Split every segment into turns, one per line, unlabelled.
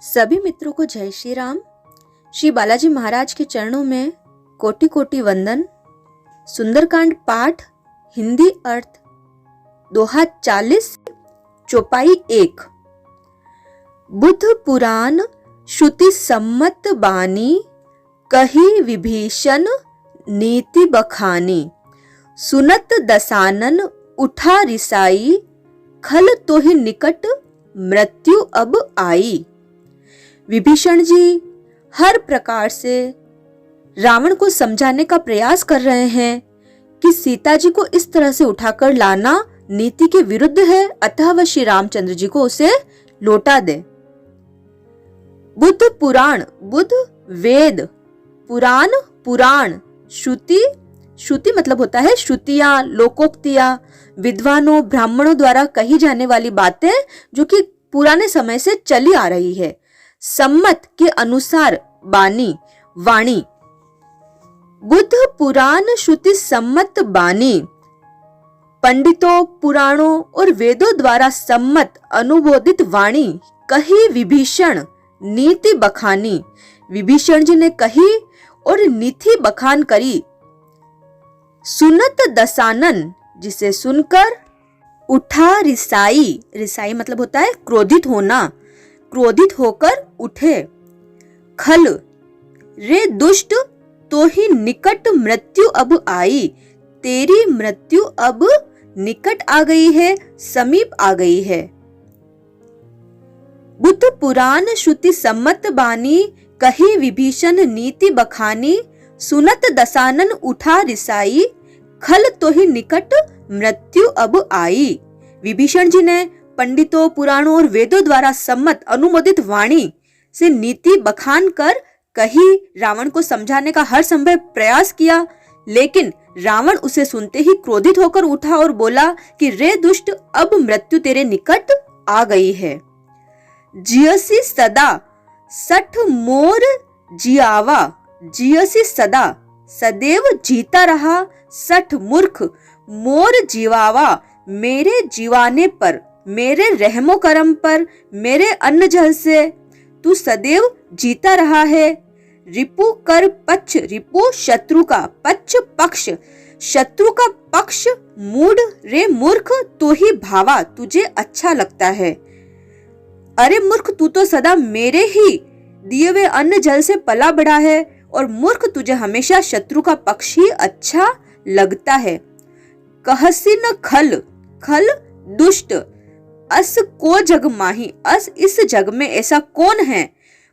सभी मित्रों को जय श्री राम। श्री बालाजी महाराज के चरणों में कोटि कोटि वंदन। सुंदरकांड पाठ हिंदी अर्थ दोहा 40 चौपाई 1। बुद्ध पुराण श्रुति सम्मत बानी, कही विभीषण नीति बखानी। सुनत दसानन उठा रिसाई, खल तो ही निकट मृत्यु अब आई। विभीषण जी हर प्रकार से रावण को समझाने का प्रयास कर रहे हैं कि सीता जी को इस तरह से उठाकर लाना नीति के विरुद्ध है, अतः वह श्री रामचंद्र जी को उसे लौटा दे। बुद्ध पुराण, बुद्ध वेद, पुराण पुराण, श्रुति श्रुति मतलब होता है श्रुतियां, लोकोक्तियां, विद्वानों ब्राह्मणों द्वारा कही जाने वाली बातें जो कि पुराने समय से चली आ रही है। सम्मत के अनुसार बानी, वाणी। बुद्ध पुराण श्रुति सम्मत बानी, पंडितों पुराणों और वेदों द्वारा सम्मत अनुमोदित वाणी कही विभीषण नीति बखानी। विभीषण जी ने कही और नीति बखान करी। सुनत दसानन, जिसे सुनकर उठा रिसाई, रिसाई मतलब होता है क्रोधित होना, क्रोधित होकर उठे। खल, रे दुष्ट तो ही निकट मृत्यु अब आई, तेरी मृत्यु अब निकट आ गई है, समीप आ गई है। बुद्ध पुराण श्रुति सम्मत बानी, कही विभीषण नीति बखानी। सुनत दसानन उठा रिसाई, खल तो ही निकट मृत्यु अब आई। विभीषण जी ने पंडितों पुराणों और वेदों द्वारा सम्मत अनुमोदित वाणी से नीति बखान कर कही, रावण को समझाने का हर संभव प्रयास किया, लेकिन रावण उसे सुनते ही क्रोधित होकर उठा और बोला कि रे दुष्ट, अब मृत्यु तेरे निकट आ गई है। जियसी सदा सठ मोर जियावा, जियसी सदा सदैव जीता रहा, सठ मूर्ख मोर जीवावा, मेरे जीवाने पर, मेरे रहमो करम पर, मेरे अन्न जल से तू सदैव जीता रहा है। रिपु कर पक्ष, रिपु शत्रु का, पक्ष पक्ष, शत्रु का पक्ष, मूढ़ रे मूर्ख तो ही भावा, तुझे अच्छा लगता है। अरे मूर्ख, तू तो सदा मेरे ही दिए हुए अन्न जल से पला बढ़ा है और मूर्ख, तुझे हमेशा शत्रु का पक्ष ही अच्छा लगता है। कहसी न खल, खल दुष्ट, अस को जग माही, अस इस जग में ऐसा कौन है।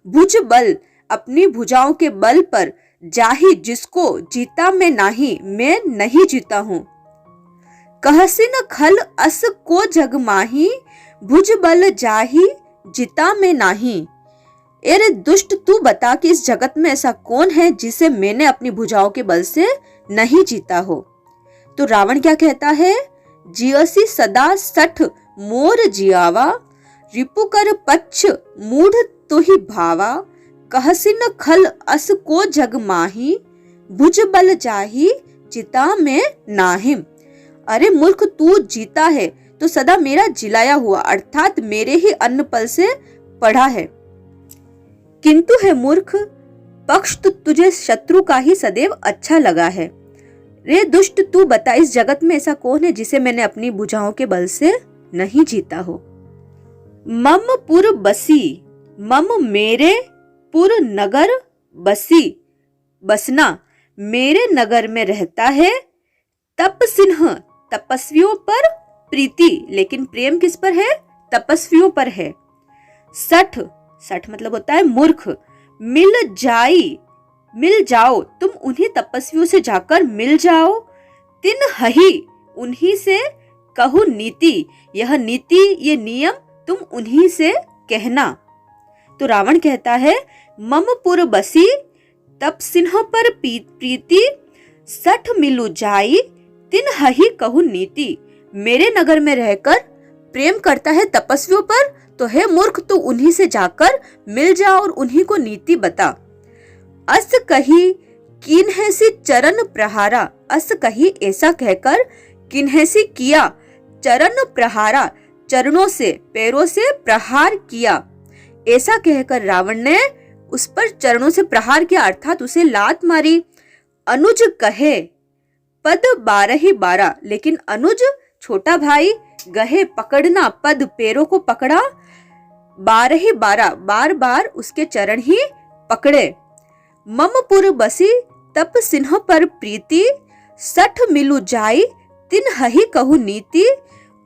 भुज बल, अपनी भुजाओं के बल पर, जाही जिसको जीता मैं नाही, मैं नहीं जीता हूँ। कहसी न खल अस को जग माही, भुज बल जाही जीता मैं नाही। अरे दुष्ट, तू बता कि इस जगत में ऐसा कौन है जिसे मैंने अपनी भुजाओं के बल से नहीं जीता हो। तो रावण क्या कहता है, जियसी सदा सठ मोर जियावा, रिपु कर पक्ष मूढ़ तो ही भावा। कहसी न खल अस को जग माही, भुज बल जाही चिता में नाहिम। अरे मूर्ख, तू जीता है तो सदा मेरा जिलाया हुआ अर्थात मेरे ही अन्न पल से पढ़ा है, किंतु है मूर्ख, पक्ष तो तुझे शत्रु का ही सदैव अच्छा लगा है। रे दुष्ट, तू बता इस जगत में ऐसा कौन है जिसे मैंने अपनी भुजाओं के बल से नहीं जीता हो। मम पुर बसी, मम मेरे पुर नगर बसी, बसना मेरे नगर में रहता है। तप सिन्ह, तपस्वियों पर प्रीति, लेकिन प्रेम किस पर है, तपस्वियों पर है। सठ, सठ मतलब होता है मूर्ख, मिल जाई, मिल जाओ, तुम उन्हीं तपस्वियों से जाकर मिल जाओ। तिन हही, उन्हीं से कहू नीति, यह नीति ये नियम तुम उन्हीं से कहना। तो रावण कहता है, मम पुर बसी, तप सिन्ह पर प्रीति, सठ मिलु जाई, तिन हही कहू नीति। मेरे नगर में रहकर प्रेम करता है तपस्वियों पर, तो है मूर्ख, तो उन्हीं से जाकर मिल जा और उन्हीं को नीति बता। अस कही किन्हैसी चरण प्रहारा, अस कही ऐसा कहकर किन्हैसी किया चरण प्रहारा, चरणों से पैरों से प्रहार किया। ऐसा कहकर रावण ने उस पर चरणों से प्रहार किया, अर्थात उसे लात मारी। अनुज कहे पद 12 लेकिन अनुज छोटा भाई गहे पकड़ना, पद पैरों को पकड़ा, 12 बार बार उसके चरण ही पकड़े। ममपुर बसी तप सिन्ह पर प्रीति, 60 मिलु जाई तिन हही कहु नीति,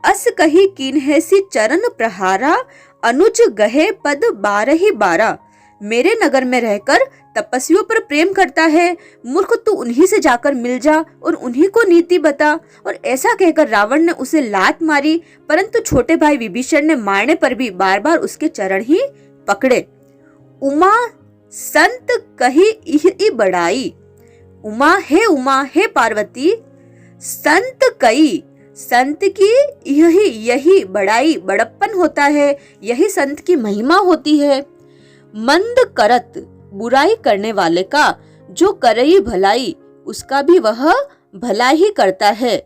अस कही कीन्हेसी चरण प्रहारा, अनुज गहे पद 12 मेरे नगर में रहकर तपस्वियों पर प्रेम करता है, मूर्ख तू उन्हीं से जाकर मिल जा और उन्हीं को नीति बता। और ऐसा कहकर रावण ने उसे लात मारी, परंतु छोटे भाई विभीषण ने मारने पर भी बार बार उसके चरण ही पकड़े। उमा संत कही इह बढ़ाई, उमा हे पार्वती, संत कई, संत की यही बड़ाई बड़प्पन होता है, यही संत की महिमा होती है। मंद करत बुराई करने वाले का जो करई भलाई, उसका भी वह भला ही करता है,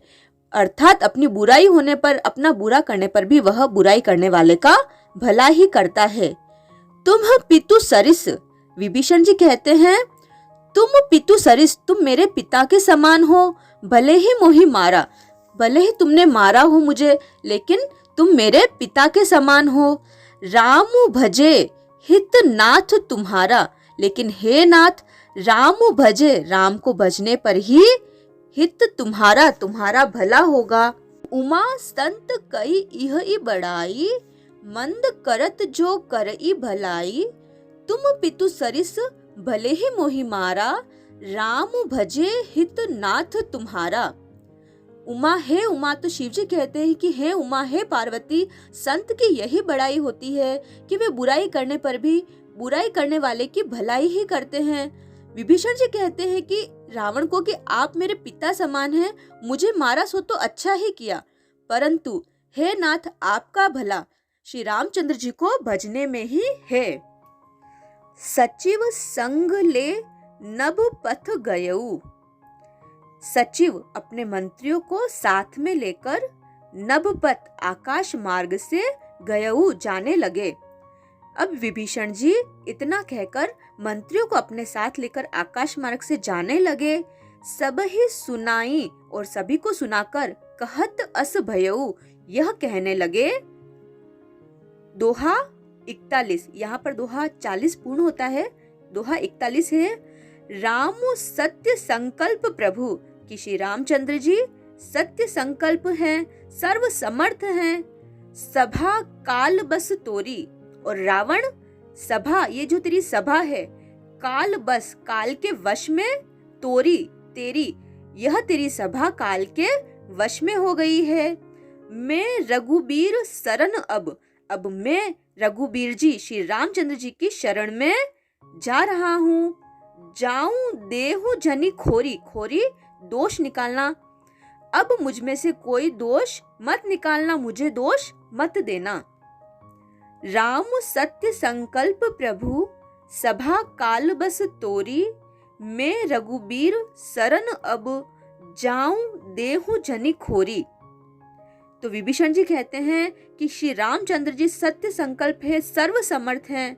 अर्थात अपनी बुराई होने पर, अपना बुरा करने पर भी वह बुराई करने वाले का भला ही करता है। तुम पितु सरिस, विभीषण जी कहते हैं तुम पितु सरिस, तुम मेरे पिता के समान हो, भले ही मोहि मारा, भले ही तुमने मारा हो मुझे, लेकिन तुम मेरे पिता के समान हो। राम भजे हित नाथ तुम्हारा, लेकिन हे नाथ, राम भजे, राम को भजने पर ही हित तुम्हारा, तुम्हारा भला होगा। उमा संत कई इह बढ़ाई, मंद करत जो करई भलाई, तुम पितु सरिस भले ही मोहि मारा, राम भजे हित नाथ तुम्हारा। उमा, हे उमा, तो शिव जी कहते हैं कि हे उमा, हे पार्वती, संत की यही बड़ाई होती है कि वे बुराई करने पर भी बुराई करने वाले की भलाई ही करते हैं। विभीषण जी कहते हैं कि रावण को कि आप मेरे पिता समान हैं, मुझे मारा सो तो अच्छा ही किया, परंतु हे नाथ, आपका भला श्री रामचंद्र जी को भजने में ही है। सचिव संग ले नभ पथ गयऊ, सचिव अपने मंत्रियों को साथ में लेकर नभपथ आकाश मार्ग से गयऊ जाने लगे। अब विभीषण जी इतना कहकर मंत्रियों को अपने साथ लेकर आकाश मार्ग से जाने लगे। सब ही सुनाई और सभी को सुनाकर कहत अस भयऊ, यह कहने लगे। दोहा 41, यहाँ पर दोहा 40 पूर्ण होता है, दोहा 41 है। राम सत्य संकल्प प्रभु, कि श्री रामचंद्र जी सत्य संकल्प हैं, सर्व समर्थ हैं। सभा काल बस तोरी, और रावण सभा, ये जो तेरी सभा है, काल बस, काल के वश में, तोरी तेरी, यह तेरी सभा काल के वश में हो गई है। मैं रघुबीर शरण अब मैं रघुबीर जी श्री रामचंद्र जी की शरण में जा रहा हूँ। जाऊं देहु जनी खोरी, खोरी दोष निकालना, अब मुझ में से कोई दोष मत निकालना, मुझे दोष मत देना। राम सत्य संकल्प प्रभु, सभा काल बस तोरी, मैं रघुबीर शरण अब जाऊं देहु जनी खोरी। तो विभीषण जी कहते हैं कि श्री रामचंद्र जी सत्य संकल्प है, सर्व समर्थ हैं,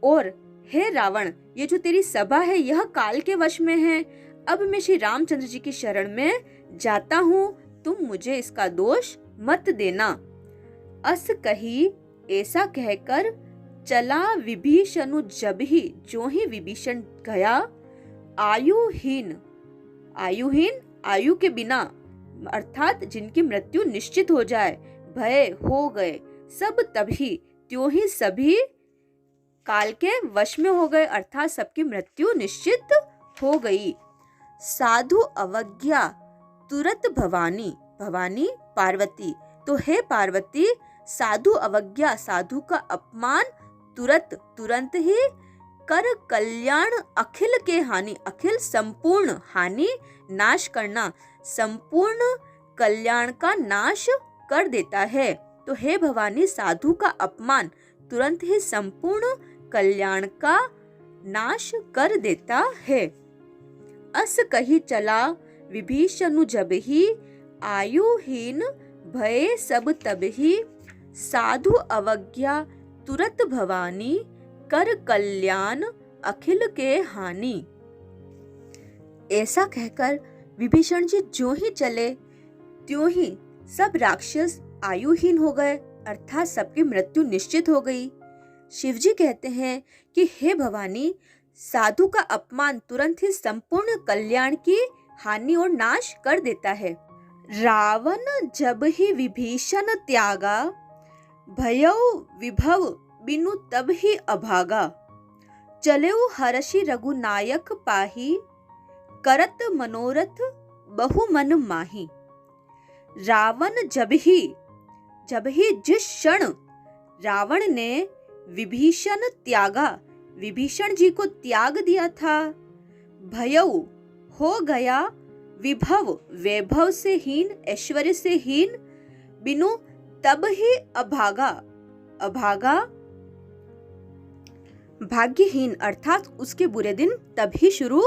और हे रावण, ये जो तेरी सभा है यह काल के वश में है, अब मैं श्री रामचंद्र जी की शरण में जाता हूँ, तुम मुझे इसका दोष मत देना। अस कही, ऐसा कहकर चला विभीषण जब ही, जो ही विभीषण गया, आयुहीन, आयुहीन आयु के बिना, अर्थात जिनकी मृत्यु निश्चित हो जाए, भय हो गए सब, तभी त्यों ही सभी काल के वश में हो गए, अर्थात सबकी मृत्यु निश्चित हो गई। साधु अवज्ञा तुरत भवानी, भवानी पार्वती, तो हे पार्वती, साधु अवज्ञा, साधु का अपमान, तुरत तुरंत ही, कर कल्याण अखिल के हानि, अखिल संपूर्ण, हानि नाश करना, संपूर्ण कल्याण का नाश कर देता है। तो हे भवानी, साधु का अपमान तुरंत ही संपूर्ण कल्याण का नाश कर देता है। अस कही चला विभीषण जब ही, आयुहीन भय सब तब ही, साधु अवज्ञा तुरत भवानी कर कल्याण अखिल के हानि। ऐसा कहकर विभीषण जी ज्यों ही चले त्यों ही सब राक्षस आयुहीन हो गए, अर्थात सबकी मृत्यु निश्चित हो गई। शिवजी कहते हैं कि हे भवानी, साधु का अपमान तुरंत ही संपूर्ण कल्याण की हानि और नाश कर देता है। रावण जब ही विभीषण त्यागा, भयउ विभव बिनु तब ही अभागा। चलेउ हर्षि रघुनायक पाही, करत मनोरथ बहु मन माही। रावण जब ही जिस क्षण रावण ने विभीषण त्यागा, विभीषण जी को त्याग दिया था, भयउ हो गया, विभव वैभव से हीन, ऐश्वर्य से हीन, बिनु तब ही अभागा, अभागा भाग्यहीन, अर्थात उसके बुरे दिन तभी शुरू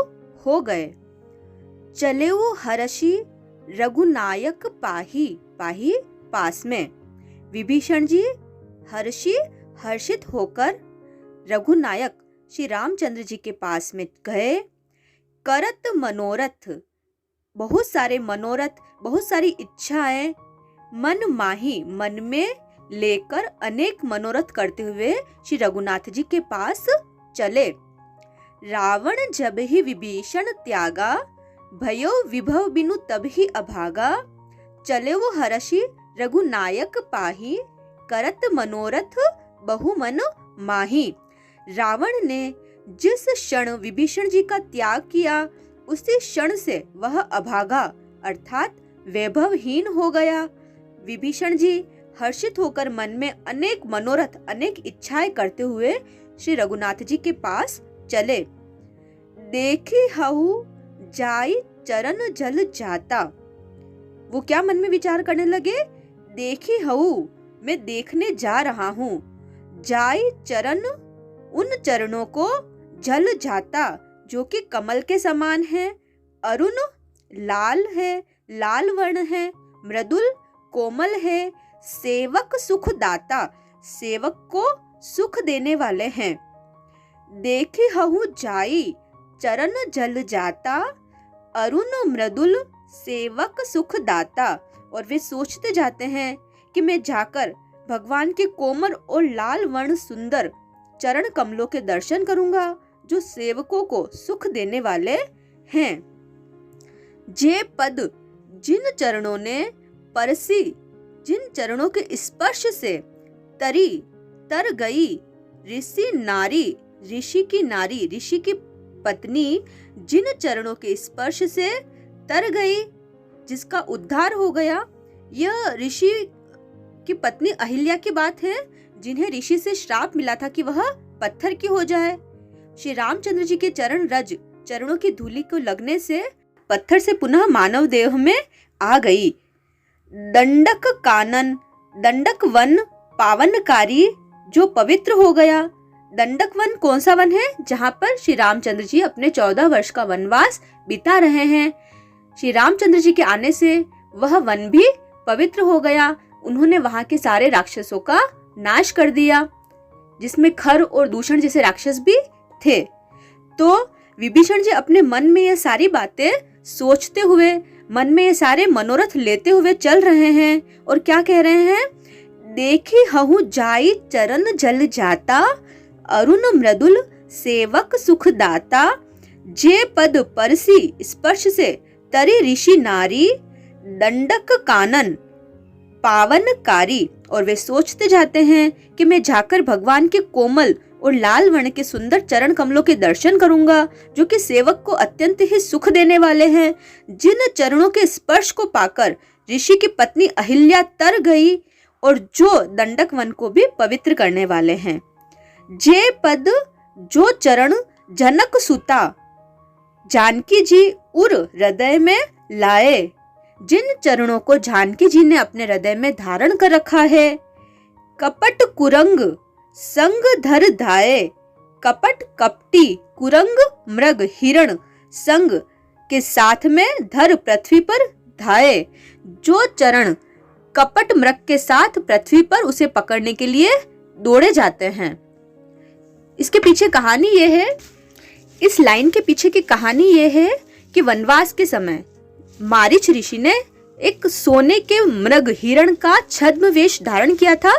हो गए। चले वो हर्षि रघुनायक पाही, पाही पास में। विभीषण जी हर्षित होकर रघुनायक श्री रामचंद्र जी के पास में गए। करत मनोरथ, बहुत सारे मनोरथ, बहुत सारी इच्छाएं, मन माही, मन में लेकर अनेक मनोरथ करते हुए श्री रघुनाथ जी के पास चले। रावण जब ही विभीषण त्यागा, भयो विभव बिनु तब ही अभागा। चले वो हर्षि रघुनायक पाही, करत मनोरथ बहु मन माही। रावण ने जिस क्षण विभीषण जी का त्याग किया, उसी क्षण से वह अभागा अर्थात वैभवहीन हो गया। विभीषण जी हर्षित होकर मन में अनेक मनोरथ, अनेक इच्छाएं करते हुए श्री रघुनाथ जी के पास चले। देखी हऊ जाई चरण जल जाता। वो क्या मन में विचार करने लगे? देखी हऊ, मैं देखने जा रहा हूँ, जाई चरण, उन चरणों को, जल जाता, जो कि कमल के समान है, अरुण लाल है, लाल वर्ण है, मृदुल कोमल है, सेवक सुख दाता, सेवक को सुख देने वाले हैं। देखी हूँ जाई चरण जल जाता, अरुण मृदुल सेवक सुख दाता। और वे सोचते जाते हैं कि मैं जाकर भगवान के कोमल और लाल वर्ण सुंदर चरण कमलों के दर्शन करूंगा, जो सेवकों को सुख देने वाले हैं। जे पद जिन चरणों ने परसी, जिन चरणों के स्पर्श से तर गई ऋषि नारी, ऋषि की नारी, ऋषि की पत्नी जिन चरणों के स्पर्श से तर गई, जिसका उद्धार हो गया। यह ऋषि की पत्नी अहिल्या की बात है, जिन्हें ऋषि से श्राप मिला था कि वह पत्थर की हो जाए। श्री रामचंद्र जी के चरण रज, चरणों की धूलि को लगने से पत्थर से पुनः मानव देह में आ गई। दंडक कानन, दंडक वन पावनकारी, जो पवित्र हो गया। दंडक वन कौन सा वन है? जहाँ पर श्री रामचंद्र जी अपने 14 वर्ष का वनवास बिता रहे हैं। श्री रामचंद्र जी के आने से वह वन भी पवित्र हो गया। उन्होंने वहां के सारे राक्षसों का नाश कर दिया, जिसमें खर और दूषण जैसे राक्षस भी थे। तो विभीषण जी अपने मन में ये सारी बातें सोचते हुए, मन में ये सारे मनोरथ लेते हुए चल रहे हैं और क्या कह रहे हैं? देखी हूँ जाई चरण जल जाता, अरुण मृदुल सेवक सुख दाता। जे पद परसी, स्पर्श से तरी ऋषि नारी, दंडक कानन पावनकारी। और वे सोचते जाते हैं कि मैं जाकर भगवान के कोमल और लाल वर्ण के सुंदर चरण कमलों के दर्शन करूंगा, जो कि सेवक को अत्यंत ही सुख देने वाले हैं। जिन चरणों के स्पर्श को पाकर ऋषि की पत्नी अहिल्या तर गई और जो दंडक वन को भी पवित्र करने वाले हैं। जे पद जो चरण जनक सुता, जानकी जी उर हृदय में लाए। जिन चरणों को जानकी जी ने अपने हृदय में धारण कर रखा है। कपट कुरंग संग धर धाये, कपट कपटी कुरंग मृग हिरण संग के साथ में धर पृथ्वी पर धाये। जो चरण कपट मृग के साथ पृथ्वी पर उसे पकड़ने के लिए दौड़े जाते हैं। इसके पीछे कहानी ये है, इस लाइन के पीछे की कहानी ये है कि वनवास के समय मारीच ऋषि ने एक सोने के मृग हिरण का छद्म वेश धारण किया था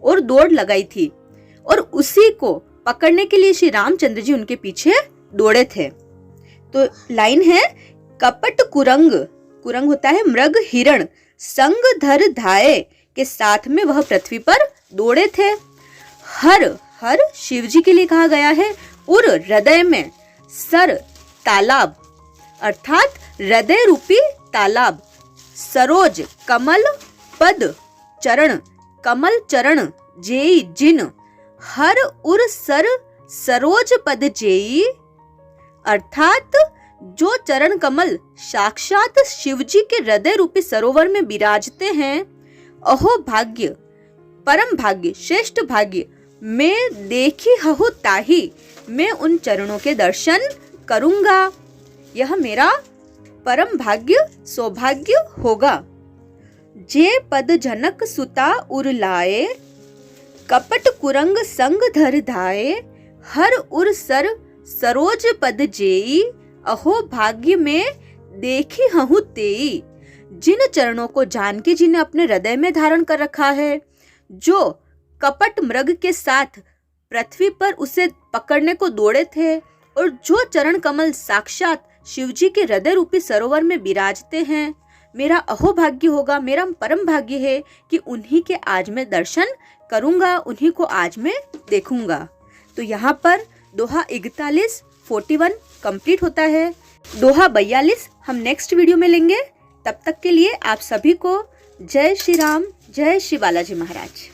और दौड़ लगाई थी, और उसी को पकड़ने के लिए श्री रामचंद्र जी उनके पीछे दौड़े थे। तो लाइन है, कपट कुरंग, कुरंग होता है मृग हिरण, संग धर धाये के साथ में वह पृथ्वी पर दौड़े थे। हर हर शिव जी के लिए कहा गया है, और हृदय में सर तालाब अर्थात हृदय रूपी तालाब, सरोज कमल पद चरण, कमल चरण जेई जिन, हर उर सर सरोज पद जेई, अर्थात जो चरण कमल साक्षात शिव जी के हृदय रूपी सरोवर में विराजते हैं, अहो भाग्य, परम भाग्य, श्रेष्ठ भाग्य, मैं देखी हहु ताही, मैं उन चरणों के दर्शन करूंगा, यह मेरा परम भाग्य सौभाग्य होगा। जे पद जनक सुता उर लाए, कपट कुरंग संग धर धाये, हर उर सर सरोज पद जेई, अहो भाग्य में देखी हूँ तेई। जिन चरणों को जानकी जी ने अपने हृदय में धारण कर रखा है, जो कपट मृग के साथ पृथ्वी पर उसे पकड़ने को दौड़े थे, और जो चरण कमल साक्षात शिव जी के हृदय रूपी सरोवर में विराजते हैं, मेरा अहोभाग्य होगा, मेरा परम भाग्य है कि उन्हीं के आज मैं दर्शन करूंगा, उन्हीं को आज मैं देखूंगा। तो यहाँ पर दोहा 41-41 कंप्लीट होता है। दोहा 42 हम नेक्स्ट वीडियो में लेंगे। तब तक के लिए आप सभी को जय श्री राम, जय श्री बालाजी महाराज।